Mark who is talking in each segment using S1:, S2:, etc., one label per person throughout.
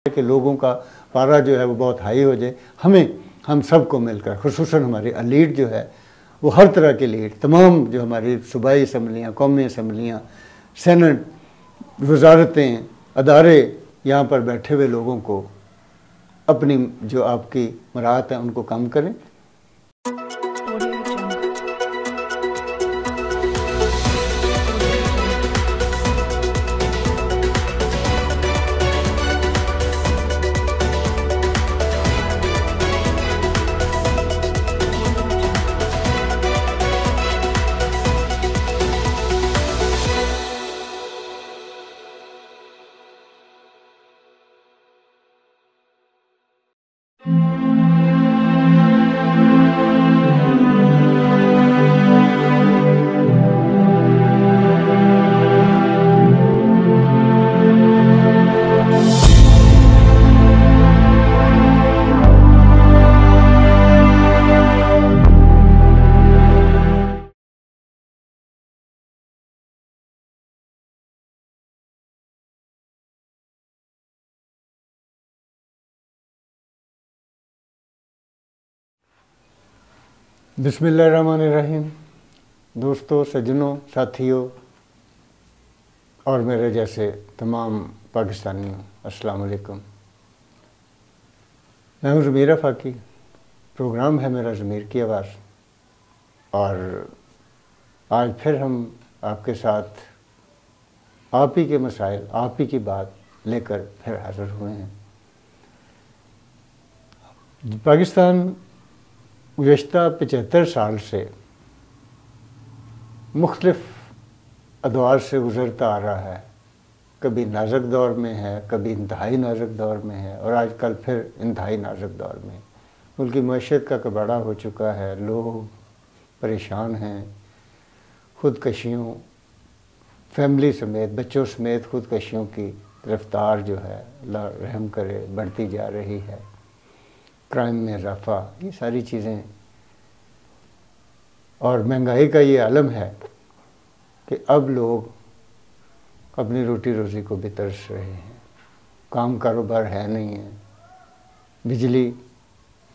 S1: कि लोगों का पारा जो है वो बहुत हाई हो जाए। हम सबको मिलकर, खुसूसन हमारी लीड जो है वो हर तरह की लीड, तमाम जो हमारी सूबाई असम्बलियाँ, कौमी असम्बलियाँ, सेनेट, वजारतें, अदारे, यहाँ पर बैठे हुए लोगों को अपनी जो आपकी मराहत है उनको कम करें। बिस्मिल्लाहिर्रहमानिर्रहीम। दोस्तों, सज्जनों, साथियों और मेरे जैसे तमाम पाकिस्तानियों, अस्सलाम वालेकुम। मैं हूँ ज़मीर आफाकी। प्रोग्राम है मेरा ज़मीर की आवाज़, और आज फिर हम आपके साथ आप ही के मसाइल, आप ही की बात लेकर फिर हाज़िर हुए हैं। पाकिस्तान गुज़श्ता 75 साल से मुख्तलिफ़ अदवार से गुज़रता आ रहा है। कभी नाजुक दौर में है, कभी इंतहाई नाजुक दौर में है, और आजकल फिर इंतहाई नाजुक दौर में। उनकी मईशत का कबाड़ा हो चुका है, लोग परेशान हैं। ख़ुदकशियों, फैमिली समेत, बच्चों समेत ख़ुदकशियों की रफ्तार जो है, अल्लाह रहम करे, बढ़ती जा रही है। क्राइम में इजाफ़ा, ये सारी चीज़ें, और महंगाई का ये आलम है कि अब लोग अपनी रोटी रोज़ी को भी तरस रहे हैं। काम कारोबार है नहीं है, बिजली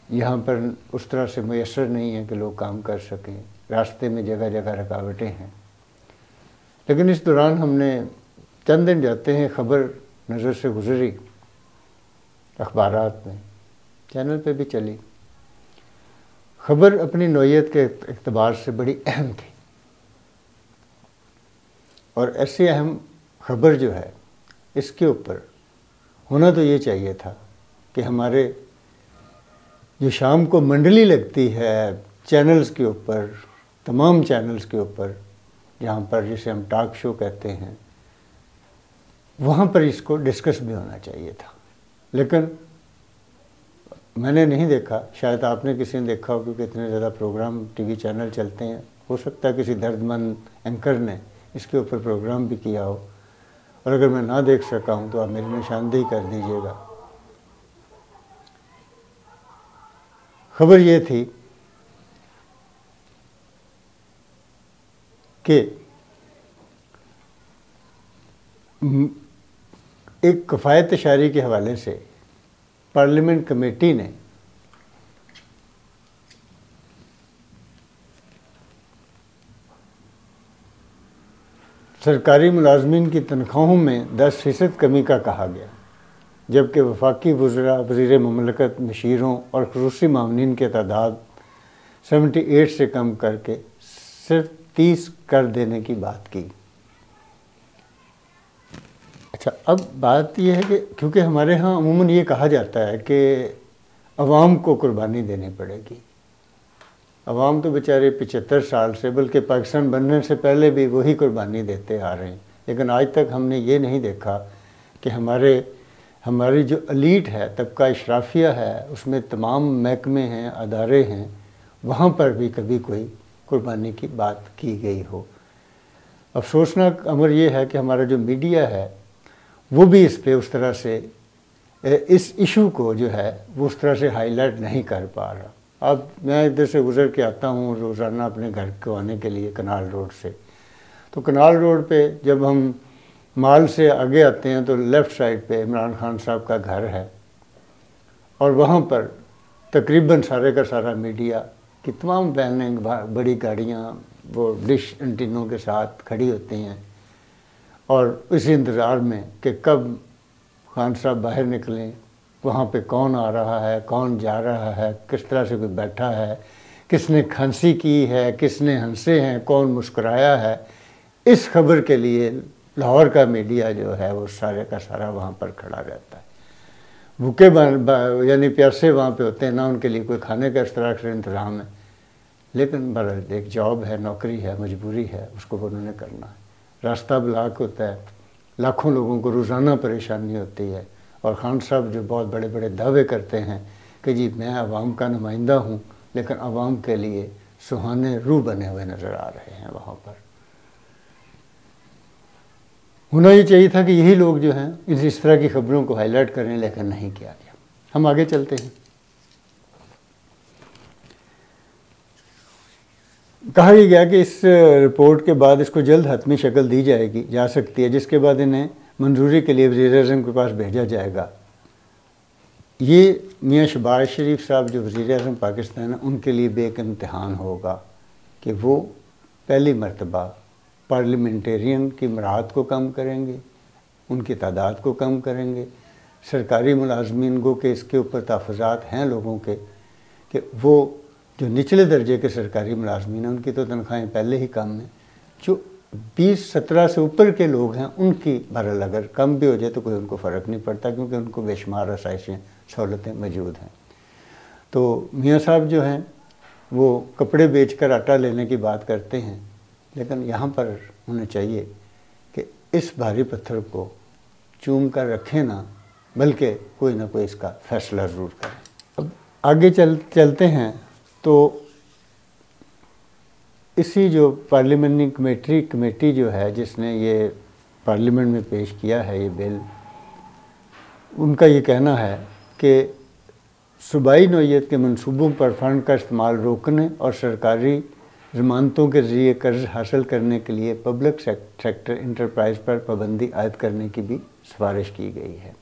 S1: यहाँ पर उस तरह से मैसर नहीं है कि लोग काम कर सकें, रास्ते में जगह जगह रुकावटें हैं। लेकिन इस दौरान हमने चंद दिन जाते हैं खबर नज़र से गुज़री, अखबारात में, चैनल पे भी चली। खबर अपनी नौइयत के एतबार से बड़ी अहम थी, और ऐसी अहम खबर जो है, इसके ऊपर होना तो ये चाहिए था कि हमारे जो शाम को मंडली लगती है चैनल्स के ऊपर, तमाम चैनल्स के ऊपर, जहाँ पर जिसे हम टॉक शो कहते हैं, वहाँ पर इसको डिस्कस भी होना चाहिए था। लेकिन मैंने नहीं देखा, शायद आपने किसी ने देखा हो, क्योंकि इतने ज़्यादा प्रोग्राम टीवी चैनल चलते हैं। हो सकता है किसी दर्दमंद एंकर ने इसके ऊपर प्रोग्राम भी किया हो, और अगर मैं ना देख सका हूँ तो आप मेरी निशानदेही कर दीजिएगा। खबर ये थी कि एक कफ़ायत शारी के हवाले से पार्लियामेंट कमेटी ने सरकारी मुलाजमीन की तनख्वाहों में 10% कमी का कहा गया, जबकि वफाकी वज़रा, वज़ीर मुमलकत, मशीरों और ख़ुसूसी मामलीन की तादाद 78 से कम करके सिर्फ 30 कर देने की बात की। अच्छा, अब बात यह है कि क्योंकि हमारे यहाँ अमूमन ये कहा जाता है कि अवाम को कुर्बानी देनी पड़ेगी। अवाम तो बेचारे 75 साल से, बल्कि पाकिस्तान बनने से पहले भी वही कुर्बानी देते आ रहे हैं। लेकिन आज तक हमने ये नहीं देखा कि हमारी जो एलीट है, तबका इशराफिया है, उसमें तमाम महकमे हैं, अदारे हैं, वहाँ पर भी कभी कोई कुर्बानी की बात की गई हो। अफसोसनाक अमर ये है कि हमारा जो मीडिया है वो भी इस पे उस तरह से, इस इशू को जो है वो उस तरह से हाईलाइट नहीं कर पा रहा। अब मैं इधर से गुज़र के आता हूँ रोज़ाना अपने घर को आने के लिए कनाल रोड से, तो कनाल रोड पे जब हम माल से आगे आते हैं तो लेफ़्ट साइड पे इमरान खान साहब का घर है और वहाँ पर तकरीबन सारे का सारा मीडिया की तमाम वैनें बड़ी गाड़ियाँ वो डिश एंटीनों के साथ खड़ी होती हैं और इसी इंतज़ार में कि कब खान साहब बाहर निकलें, वहाँ पे कौन आ रहा है, कौन जा रहा है, किस तरह से कोई बैठा है, किसने खांसी की है, किसने हंसे हैं, कौन मुस्कुराया है। इस खबर के लिए लाहौर का मीडिया जो है वो सारे का सारा वहाँ पर खड़ा रहता है। भूखे यानी प्यासे वहाँ पे होते हैं ना, उनके लिए कोई खाने का इस तरह से इंतज़ाम है, लेकिन बहरहाल एक जॉब है, नौकरी है, मजबूरी है, उसको उन्होंने करना है। रास्ता ब्लॉक होता है, लाखों लोगों को रोज़ाना परेशानी होती है और खान साहब जो बहुत बड़े बड़े दावे करते हैं कि जी मैं आवाम का नुमाइंदा हूँ, लेकिन आवाम के लिए सुहाने रूह बने हुए नज़र आ रहे हैं। वहाँ पर होना ये चाहिए था कि यही लोग जो हैं इस तरह की खबरों को हाईलाइट करें, लेकिन नहीं किया गया। हम आगे चलते हैं। कहा यह गया कि इस रिपोर्ट के बाद इसको जल्द हतमी शक्ल दी जाएगी जा सकती है, जिसके बाद इन्हें मंजूरी के लिए वज़ीर-ए-आज़म के पास भेजा जाएगा। ये मियाँ शहबाज शरीफ साहब जो वज़ीर-ए-आज़म पाकिस्तान है, उनके लिए भी एक इम्तिहान होगा कि वो पहली मरतबा पार्लियामेंटेरियन की मराहत को कम करेंगे, उनकी तादाद को कम करेंगे। सरकारी मुलाजमीन को के इसके ऊपर तहफ़्फ़ुज़ात हैं लोगों के कि वो जो निचले दर्जे के सरकारी मुलाजमीन हैं उनकी तो तनख्वाहें पहले ही कम हैं। जो 20-17 से ऊपर के लोग हैं उनकी बहरहाल अगर कम भी हो जाए तो कोई उनको फ़र्क नहीं पड़ता, क्योंकि उनको बेशुमार आसाइशें सहूलतें मौजूद हैं। तो मियाँ साहब जो हैं वो कपड़े बेचकर आटा लेने की बात करते हैं, लेकिन यहाँ पर उन्हें चाहिए कि इस भारी पत्थर को चूम कर रखें ना, बल्कि कोई ना कोई इसका फ़ैसला ज़रूर करें। अब आगे चलते हैं तो इसी जो पार्लियामेंट्री कमेटी जो है जिसने ये पार्लियामेंट में पेश किया है ये बिल, उनका ये कहना है कि सूबाई नौइयत के मंसूबों पर फ़ंड का इस्तेमाल रोकने और सरकारी ज़मानतों के ज़रिए कर्ज हासिल करने के लिए पब्लिक सेक्टर इंटरप्राइज पर पाबंदी आयद करने की भी सिफारिश की गई है।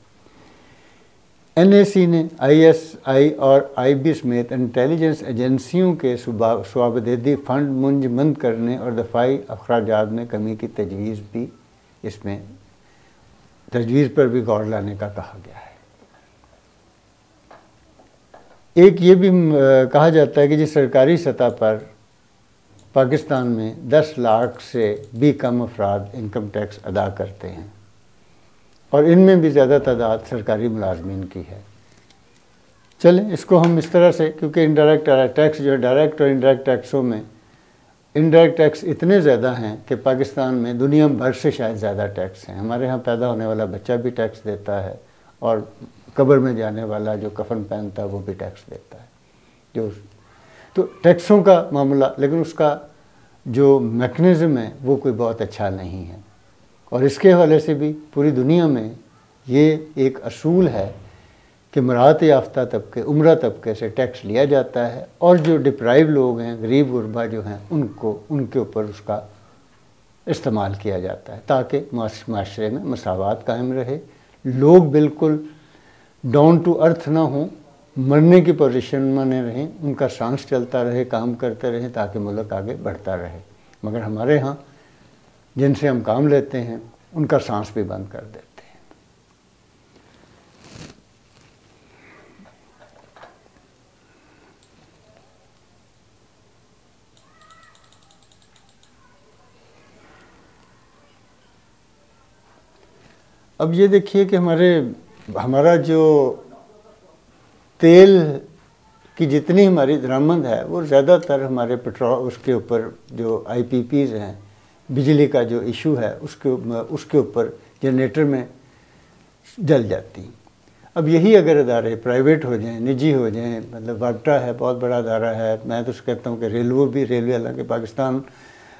S1: NAC ने ISI और IB समेत इंटेलिजेंस एजेंसियों के स्वाबदेदी फ़ंड मुंजमद करने और दफाई अखराजात में कमी की तजवीज़ पर भी गौर लाने का कहा गया है। एक ये भी कहा जाता है कि जिस सरकारी सतह पर पाकिस्तान में 10 लाख से भी कम अफराद इनकम टैक्स अदा करते हैं और इनमें भी ज़्यादा तादाद सरकारी मुलाजमीन की है। चलें इसको हम इस तरह से, क्योंकि इनडायरेक्ट टैक्स जो है डायरेक्ट और इनडायरेक्ट टैक्सों में इनडायरेक्ट टैक्स इतने ज़्यादा हैं कि पाकिस्तान में दुनिया भर से शायद ज़्यादा टैक्स हैं। हमारे यहाँ पैदा होने वाला बच्चा भी टैक्स देता है और कब्र में जाने वाला जो कफन पहनता है वो भी टैक्स देता है। जो तो टैक्सों का मामला, लेकिन उसका जो मैकेनिज़्म है वो कोई बहुत अच्छा नहीं है और इसके हवाले से भी पूरी दुनिया में ये एक असूल है कि मराहत याफ्ता तबके, उम्रा तबके से टैक्स लिया जाता है और जो डिप्राइव लोग हैं, गरीब गुरबा जो हैं, उनके ऊपर उसका इस्तेमाल किया जाता है ताकि माशरे में मसावात कायम रहे, लोग बिल्कुल डाउन टू अर्थ ना हों, मरने की पोजीशन में न रहें, उनका सांस चलता रहे, काम करते रहें ताकि मुल्क आगे बढ़ता रहे। मगर हमारे यहाँ जिनसे हम काम लेते हैं उनका सांस भी बंद कर देते हैं। अब ये देखिए कि हमारा जो तेल की जितनी हमारी दरामद है वो ज़्यादातर हमारे पेट्रोल उसके ऊपर जो IPPs हैं, बिजली का जो इशू है उसके ऊपर जनरेटर में जल जाती। अब यही अगर अदारे प्राइवेट हो जाएं, निजी हो जाएं, मतलब वापटा है बहुत बड़ा अदारा है, मैं तो कहता हूँ कि रेलवे हालांकि पाकिस्तान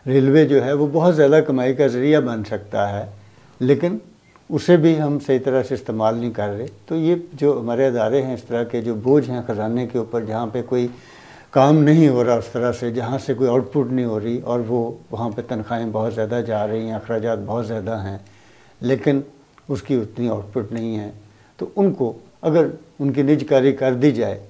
S1: रेलवे जो है वो बहुत ज़्यादा कमाई का ज़रिया बन सकता है, लेकिन उसे भी हम सही तरह से इस्तेमाल नहीं कर रहे। तो ये जो हमारे अदारे हैं इस तरह के जो बोझ हैं ख़जाने के ऊपर, जहाँ पे कोई काम नहीं हो रहा उस तरह से, जहाँ से कोई आउटपुट नहीं हो रही और वो वहाँ पे तनख्वाहें बहुत ज़्यादा जा रही हैं, अखराजात बहुत ज़्यादा हैं, लेकिन उसकी उतनी आउटपुट नहीं है। तो उनको अगर उनकी निजकारी कर दी जाए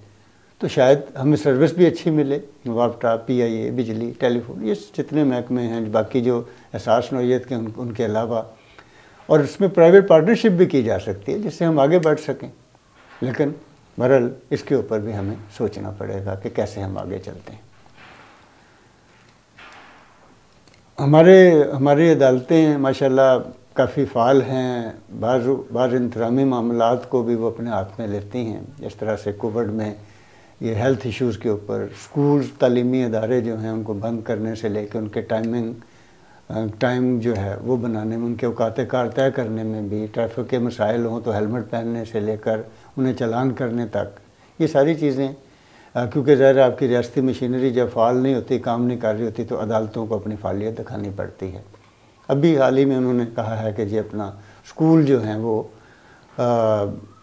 S1: तो शायद हमें सर्विस भी अच्छी मिले। वापटा, PIA, बिजली, टेलीफोन, ये जितने महकमे हैं, बाकी जो एहसास नौइयत के उनके अलावा, और इसमें प्राइवेट पार्टनरशिप भी की जा सकती है जिससे हम आगे बढ़ सकें। लेकिन बहरहाल इसके ऊपर भी हमें सोचना पड़ेगा कि कैसे हम आगे चलते हैं। हमारी अदालतें माशाल्लाह काफ़ी फ़ाल हैं। बाज़ इंतज़ामी मामलात को भी वो अपने हाथ में लेती हैं। इस तरह से कोविड में ये हेल्थ इश्यूज़ के ऊपर स्कूल, तालीमी अदारे जो हैं उनको बंद करने से लेकर उनके टाइम जो है वो बनाने में, उनके औकात कार तय करने में भी, ट्रैफिक के मसाइल हों तो हेलमेट पहनने से लेकर उन्हें चालान करने तक, ये सारी चीज़ें, क्योंकि ज़ाहिर है आपकी रियासती मशीनरी जब फ़ाल नहीं होती, काम नहीं कर रही होती, तो अदालतों को अपनी फ़ालियत दिखानी पड़ती है। अभी हाल ही में उन्होंने कहा है कि जी अपना स्कूल जो हैं वो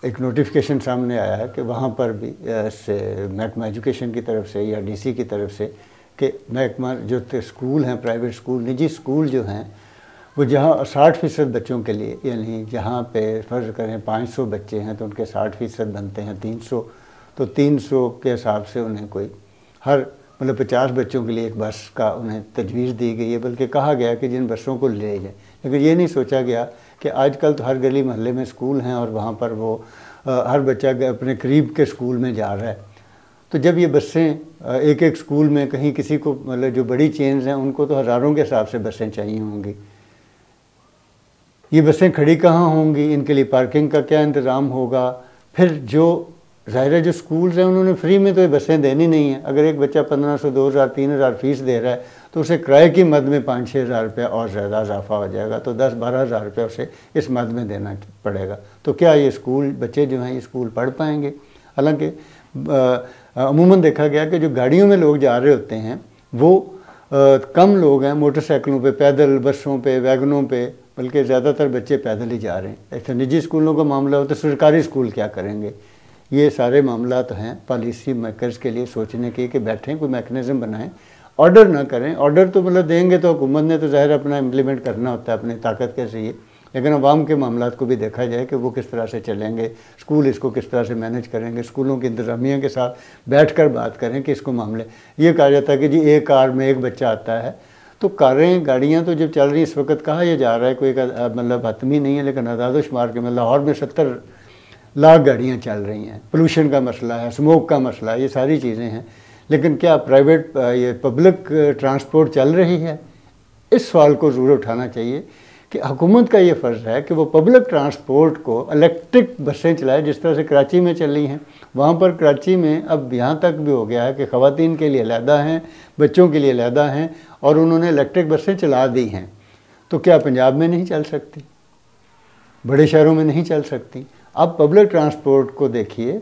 S1: एक नोटिफिकेशन सामने आया है कि वहाँ पर भी महकमा एजुकेशन की तरफ से या DC की तरफ से कि महकमा जो स्कूल हैं, प्राइवेट स्कूल, निजी स्कूल जो हैं, वो जहाँ 60% बच्चों के लिए, यानी जहाँ पे फ़र्ज़ करें 500 बच्चे हैं तो उनके 60% बनते हैं 300, तो 300 के हिसाब से उन्हें कोई हर 50 बच्चों के लिए एक बस का उन्हें तजवीज़ दी गई है। बल्कि कहा गया कि जिन बसों को ले जाए, लेकिन ये नहीं सोचा गया कि आजकल तो हर गली मोहल्ले में स्कूल हैं और वहाँ पर वो हर बच्चा अपने करीब के स्कूल में जा रहा है। तो जब ये बसें एक एक स्कूल में, कहीं किसी को जो बड़ी चेन्स हैं उनको तो हज़ारों के हिसाब से बसें चाहिए होंगी, ये बसें खड़ी कहाँ होंगी, इनके लिए पार्किंग का क्या इंतज़ाम होगा। फिर जो ज़ाहिर है जो स्कूल्स हैं उन्होंने फ्री में तो ये बसें देनी नहीं है। अगर एक बच्चा 1500, 2000, 3000 फ़ीस दे रहा है तो उसे किराए की मद में 5-6 हज़ार रुपया और ज़्यादा इजाफा हो जाएगा, तो 10-12 हज़ार रुपया उसे इस मद में देना पड़ेगा। तो क्या ये स्कूल बच्चे जो हैं ये स्कूल पढ़ पाएंगे? हालांकि अमूमन देखा गया कि जो गाड़ियों में लोग जा रहे होते हैं वो कम लोग हैं, मोटरसाइकिलों पे, पैदल, बसों पे, वैगनों पे, बल्कि ज़्यादातर बच्चे पैदल ही जा रहे हैं। ऐसे निजी स्कूलों का मामला हो तो सरकारी स्कूल क्या करेंगे? ये सारे मामला तो हैं पॉलिसी मेकर्स के लिए सोचने के कि बैठें, कोई मैकेनिज़्म बनाएं, ऑर्डर ना करें। ऑर्डर तो देंगे तो हुकूमत ने तो ज़ाहिर अपना इम्प्लीमेंट करना होता है अपनी ताकत के ज़रिए, लेकिन अवाम के मामलात को भी देखा जाए कि वो किस तरह से चलेंगे, स्कूल इसको किस तरह से मैनेज करेंगे, स्कूलों की इंतज़ामिया के साथ बैठकर बात करें कि इसको मामले। ये कहा जाता है कि जी एक कार में एक बच्चा आता है, तो कारें, गाड़ियाँ तो जब चल रही, इस वक्त कहा यह जा रहा है, कोई हतमी नहीं है, लेकिन आदादोशुमार के लाहौर में 70 लाख गाड़ियाँ चल रही हैं। पोल्यूशन का मसला है, स्मोक का मसला है, ये सारी चीज़ें हैं। लेकिन क्या प्राइवेट ये पब्लिक ट्रांसपोर्ट चल रही है? इस सवाल को ज़रूर उठाना चाहिए कि हुकूमत का ये फ़र्ज़ है कि वो पब्लिक ट्रांसपोर्ट को इलेक्ट्रिक बसें चलाए, जिस तरह से कराची में चल रही हैं। वहाँ पर कराची में अब यहाँ तक भी हो गया है कि ख़वातीन के लिए अलहदा हैं, बच्चों के लिए अलहदा हैं, और उन्होंने इलेक्ट्रिक बसें चला दी हैं। तो क्या पंजाब में नहीं चल सकती? बड़े शहरों में नहीं चल सकती? अब पब्लिक ट्रांसपोर्ट को देखिए,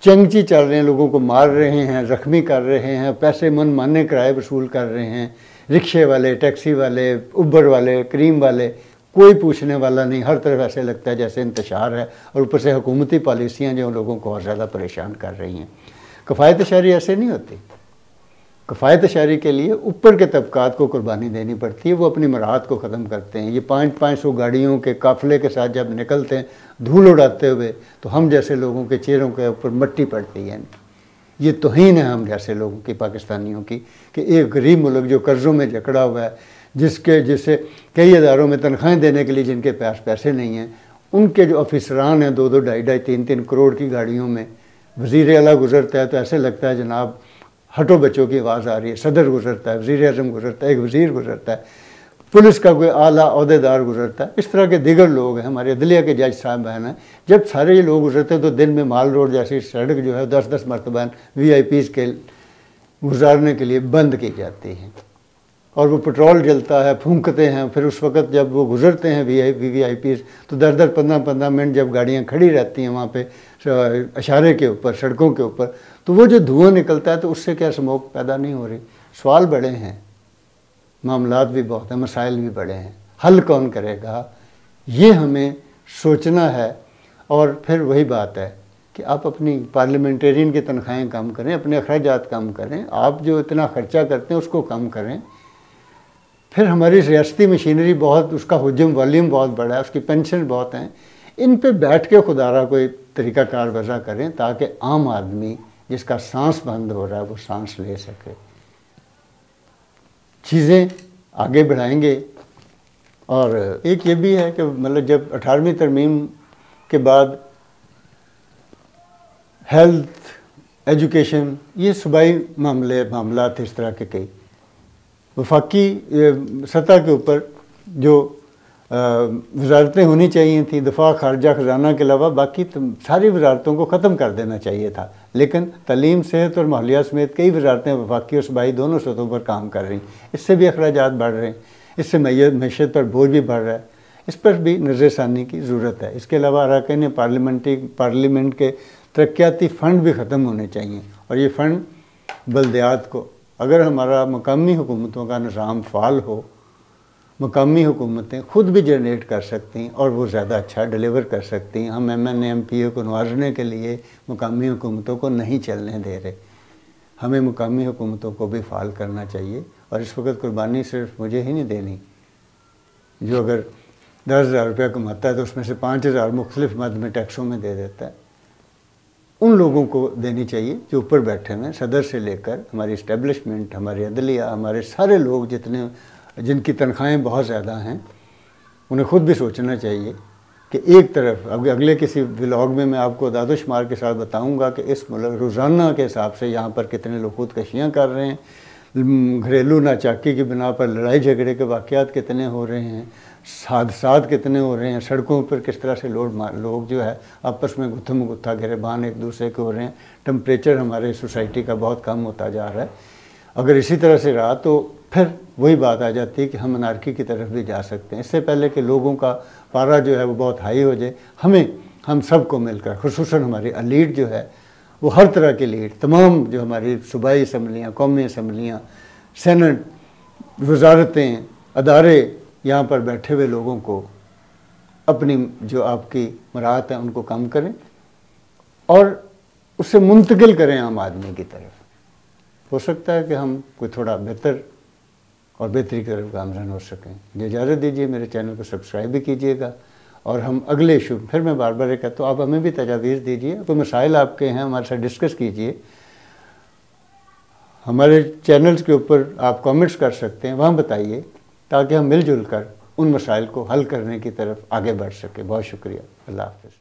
S1: चंगची चल रहे हैं, लोगों को मार रहे हैं, ज़ख्मी कर रहे हैं, पैसे मनमाने किराए वसूल कर रहे हैं, रिक्शे वाले, टैक्सी वाले, उबर वाले, क्रीम वाले, कोई पूछने वाला नहीं। हर तरफ ऐसे लगता है जैसे इंतशार है, और ऊपर से हुकूमती पॉलिसियाँ जो लोगों को और ज़्यादा परेशान कर रही हैं। कफ़ायत शहरी ऐसे नहीं होती। कफ़ायत शहरी के लिए ऊपर के तबकात को कुर्बानी देनी पड़ती है, वो अपनी मराहत को ख़त्म करते हैं। ये 500 गाड़ियों के काफ़िले के साथ जब निकलते हैं धूल उड़ाते हुए, तो हम जैसे लोगों के चेहरों के ऊपर मट्टी पड़ती है। ये तौहीन है हम जैसे लोगों की, पाकिस्तानियों की, कि एक गरीब मुल्क जो कर्ज़ों में जकड़ा हुआ है, जिसे कई इदारों में तनख्वाहें देने के लिए जिनके पास पैसे नहीं हैं, उनके जो अफसरान हैं 2-2, 2.5, 3-3 करोड़ की गाड़ियों में, वज़ीर आला गुज़रता है तो ऐसे लगता है जनाब हटो बच्चों की आवाज़ आ रही है। सदर गुज़रता है, वज़ीर आज़म गुज़रता है, एक वज़ीर गुज़रता है, पुलिस का कोई आला ओहदेदार गुज़रता है, इस तरह के दिगर लोग हैं, हमारे अदलिया के जज साहब बहन हैं। जब सारे ये लोग गुज़रते हैं तो दिन में माल रोड जैसी सड़क जो है 10-10 मरतबा VIPs के गुजारने के लिए बंद की जाती है, और वो पेट्रोल जलता है, फूंकते हैं। फिर उस वक्त जब वो गुज़रते हैं VIPs तो 10-10, 15-15 मिनट जब गाड़ियाँ खड़ी रहती हैं वहाँ पे इशारे के ऊपर, सड़कों के ऊपर, तो वो जो धुआं निकलता है तो उससे क्या स्मोक पैदा नहीं हो रही? सवाल बड़े हैं, मामलात भी बहुत हैं, मसाइल भी बड़े हैं। हल कौन करेगा, ये हमें सोचना है। और फिर वही बात है कि आप अपनी पार्लियामेंटेरियन की तनख्वाहें कम करें, अपने अखराजात कम करें, आप जो इतना ख़र्चा करते हैं उसको कम करें। फिर हमारी रियासती मशीनरी बहुत, उसका हुजम वॉल्यूम बहुत बड़ा है, उसकी पेंशन बहुत हैं। इन पे बैठ के खुदारा कोई तरीक़ाकार वज़ा करें ताकि आम आदमी जिसका सांस बंद हो रहा है वो सांस ले सके। चीज़ें आगे बढ़ाएंगे। और एक ये भी है कि मतलब जब 18वीं तरमीम के बाद हेल्थ, एजुकेशन, ये सूबाई मामलात इस तरह के कई वफाकी सतह के ऊपर जो वजारतें होनी चाहिए थी, दफ़ा, खारजा, ख़जाना के अलावा बाकी सारी वजारतों को ख़त्म कर देना चाहिए था। लेकिन तलीम, सेहत और माहौलियात समेत कई वजारतें वफाकी और सूबाई दोनों सतहों पर काम कर रही हैं। इससे भी अखराजात बढ़ रहे हैं, इससे मैशत पर बोझ भी बढ़ रहा है। इस पर भी नज़रसानी की ज़रूरत है। इसके अलावा अरकान पार्लियामेंट के तरक्याती फ़ंड भी ख़त्म होने चाहिए और ये फ़ंड बल्दियात को, अगर हमारा मकामी हुकूमतों का निज़ाम फ़ाल हो, मकामी हुकूमतें ख़ुद भी जनरेट कर सकती हैं और वो ज़्यादा अच्छा डिलीवर कर सकती हैं। हम MNA MPA को नवाजने के लिए मकामी हुकूमतों को नहीं चलने दे रहे, हमें मकामी हुकूमतों को भी फ़ाल करना चाहिए। और इस वक्त कुर्बानी सिर्फ मुझे ही नहीं देनी, जो अगर 10,000 रुपया कमाता है तो उसमें से 5,000 मुख्तलिफ मद में टैक्सों में दे देता है। उन लोगों को देनी चाहिए जो ऊपर बैठे हुए हैं, सदर से लेकर हमारी इस्टेब्लिशमेंट, हमारी अदलिया, हमारे सारे लोग जितने जिनकी तनख्वाहें बहुत ज़्यादा हैं, उन्हें ख़ुद भी सोचना चाहिए कि एक तरफ अगले किसी व्लॉग में मैं आपको दादोशुमार के साथ बताऊंगा कि इस मुल्क रोज़ाना के हिसाब से यहाँ पर कितने लोग खुदकशियाँ कर रहे हैं, घरेलू नाचाकी की बिना पर लड़ाई झगड़े के वाक़यात कितने हो रहे हैं, हादसात कितने हो रहे हैं, सड़कों पर किस तरह से लोग जो है आपस में गुत्थम गुत्था गिरेबान एक दूसरे के हो रहे हैं। टेम्परेचर हमारे सोसाइटी का बहुत कम होता जा रहा है। अगर इसी तरह से रहा तो फिर वही बात आ जाती है कि हम अनार्की की तरफ भी जा सकते हैं। इससे पहले कि लोगों का पारा जो है वो बहुत हाई हो जाए, हम सबको मिलकर, खुसूसन हमारी लीड जो है वो हर तरह की लीड, तमाम जो हमारी सूबाई असम्बलियाँ, कौमी असम्बलियाँ, सेनेट, वजारतें, अदारे, यहाँ पर बैठे हुए लोगों को अपनी जो आपकी मराहत है उनको कम करें और उससे मुंतकिल करें आम आदमी की तरफ। हो सकता है कि हम कोई थोड़ा बेहतर और बेहतरी की तरफ गामज़न हो सकें। मुझे इजाज़त दीजिए, मेरे चैनल को सब्सक्राइब भी कीजिएगा और हम अगले इशू, फिर मैं बार बार ये कहता हूँ, आप हमें भी तजावीज़ दीजिए, कोई मसाइल आपके हैं हमारे साथ डिस्कस कीजिए। हमारे चैनल्स के ऊपर आप कमेंट्स कर सकते हैं, वहाँ बताइए ताकि हम मिलजुल कर उन मसाइल को हल करने की तरफ आगे बढ़ सकें। बहुत शुक्रिया। अल्लाह हाफ़िज़।